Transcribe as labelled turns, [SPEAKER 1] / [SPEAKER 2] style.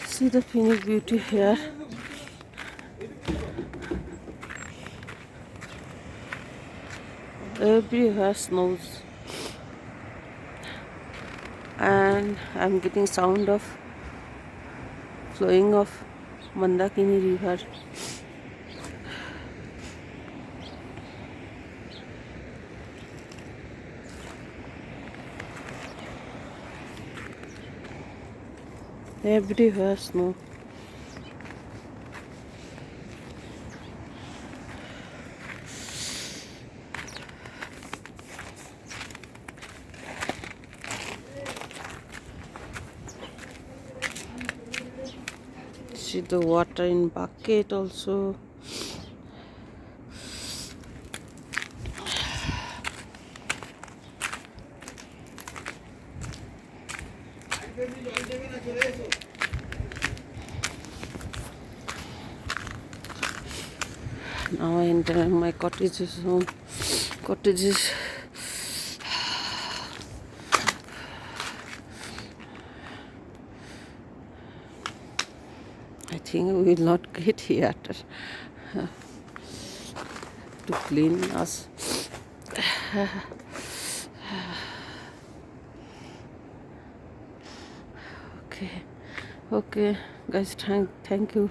[SPEAKER 1] See the Phoenix beauty here. Everywhere snows, and I'm getting sound of flowing of Mandakini river. Everywhere snow. See the water in bucket also. Now I enter my cottage's home. Cottages. I think we will not get here to clean us. Okay, guys, thank you.